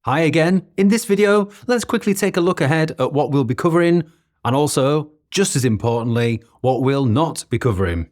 Hi again. In this video, let's quickly take a look ahead at what we'll be covering and also, just as importantly, what we'll not be covering.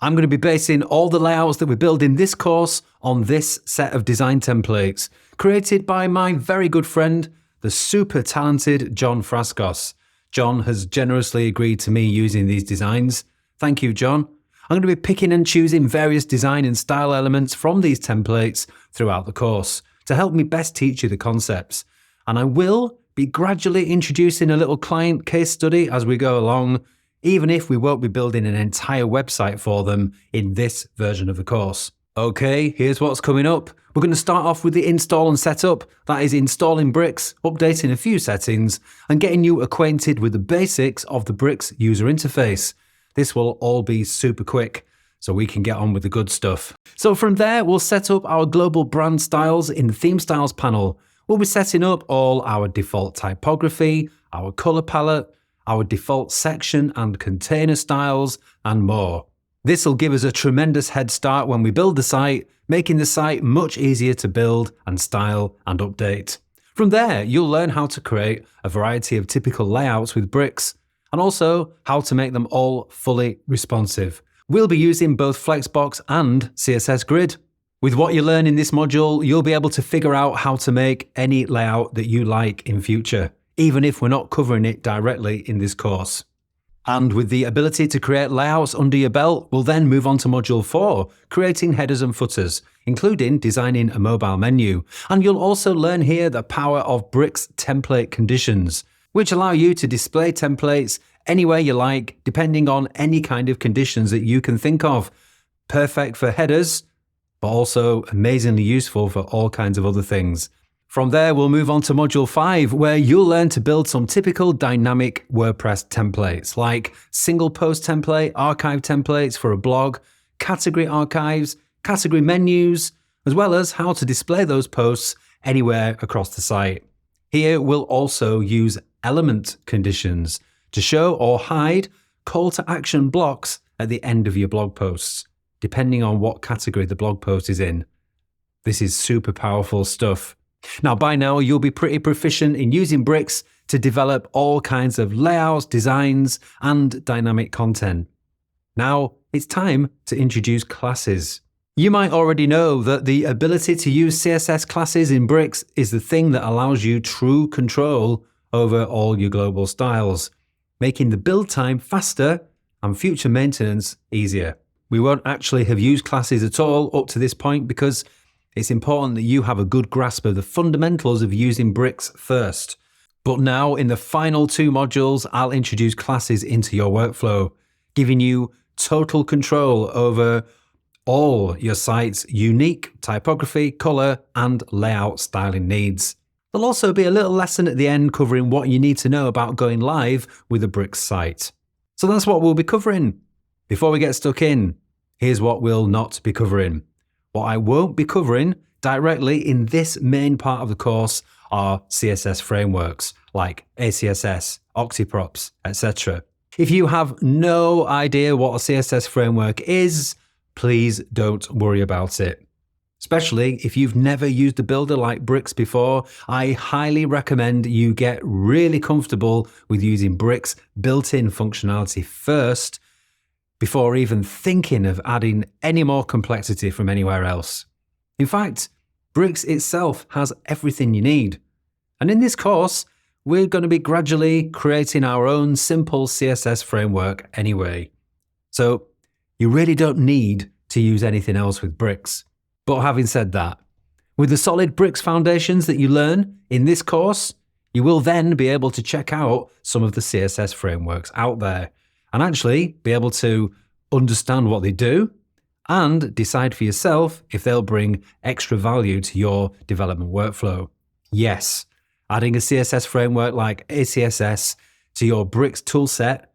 I'm going to be basing all the layouts that we build in this course on this set of design templates created by my very good friend, the super talented John Frascos. John has generously agreed to me using these designs. Thank you, John. I'm going to be picking and choosing various design and style elements from these templates throughout the course to help me best teach you the concepts. And I will be gradually introducing a little client case study as we go along, even if we won't be building an entire website for them in this version of the course. Okay, here's what's coming up. We're going to start off with the install and setup. That is installing Bricks, updating a few settings, and getting you acquainted with the basics of the Bricks user interface. This will all be super quick, so we can get on with the good stuff. So from there, we'll set up our global brand styles in the Theme Styles panel. We'll be setting up all our default typography, our color palette, our default section and container styles, and more. This will give us a tremendous head start when we build the site, making the site much easier to build and style and update. From there, you'll learn how to create a variety of typical layouts with Bricks, and also how to make them all fully responsive. We'll be using both Flexbox and CSS Grid. With what you learn in this module, you'll be able to figure out how to make any layout that you like in future, even if we're not covering it directly in this course. And with the ability to create layouts under your belt, we'll then move on to Module 4, creating headers and footers, including designing a mobile menu. And you'll also learn here the power of Bricks template conditions, which allow you to display templates anywhere you like, depending on any kind of conditions that you can think of. Perfect for headers, but also amazingly useful for all kinds of other things. From there, we'll move on to Module 5, where you'll learn to build some typical dynamic WordPress templates, like single post template, archive templates for a blog, category archives, category menus, as well as how to display those posts anywhere across the site. Here, we'll also use element conditions to show or hide call to action blocks at the end of your blog posts, depending on what category the blog post is in. This is super powerful stuff. Now, by now, you'll be pretty proficient in using Bricks to develop all kinds of layouts, designs, and dynamic content. Now, it's time to introduce classes. You might already know that the ability to use CSS classes in Bricks is the thing that allows you true control over all your global styles, making the build time faster and future maintenance easier. We won't actually have used classes at all up to this point because it's important that you have a good grasp of the fundamentals of using Bricks first. But now, in the final 2 modules, I'll introduce classes into your workflow, giving you total control over all your site's unique typography, color, and layout styling needs. There'll also be a little lesson at the end covering what you need to know about going live with a Bricks site. So that's what we'll be covering. Before we get stuck in, here's what we'll not be covering. What I won't be covering directly in this main part of the course are CSS frameworks like ACSS, Octoprops, etc. If you have no idea what a CSS framework is, please don't worry about it. Especially if you've never used a builder like Bricks before, I highly recommend you get really comfortable with using Bricks' built-in functionality first, before even thinking of adding any more complexity from anywhere else. In fact, Bricks itself has everything you need. And in this course, we're going to be gradually creating our own simple CSS framework anyway. So you really don't need to use anything else with Bricks. But having said that, with the solid Bricks foundations that you learn in this course, you will then be able to check out some of the CSS frameworks out there and actually be able to understand what they do and decide for yourself if they'll bring extra value to your development workflow. Yes, adding a CSS framework like ACSS to your Bricks toolset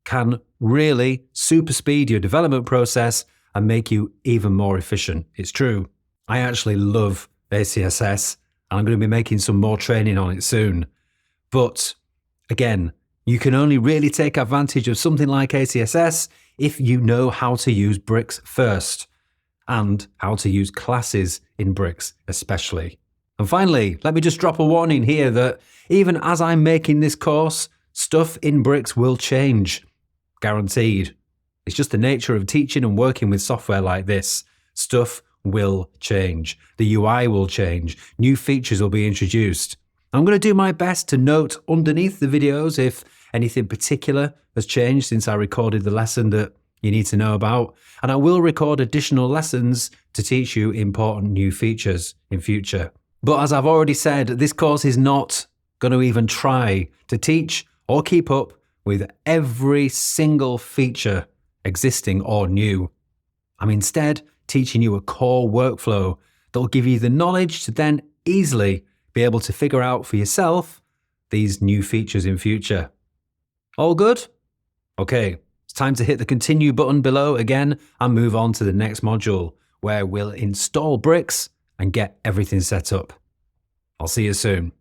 can really super speed your development process and make you even more efficient. It's true. I actually love ACSS and I'm going to be making some more training on it soon. But again, you can only really take advantage of something like ACSS if you know how to use Bricks first and how to use classes in Bricks especially. And finally, let me just drop a warning here that even as I'm making this course, stuff in Bricks will change. Guaranteed. It's just the nature of teaching and working with software like this. Stuff will change. The UI will change. New features will be introduced. I'm going to do my best to note underneath the videos if anything particular has changed since I recorded the lesson that you need to know about. And I will record additional lessons to teach you important new features in future. But as I've already said, this course is not going to even try to teach or keep up with every single feature existing or new. I'm instead teaching you a core workflow that will give you the knowledge to then easily be able to figure out for yourself these new features in future. All good? Okay, it's time to hit the continue button below again and move on to the next module where we'll install Bricks and get everything set up. I'll see you soon.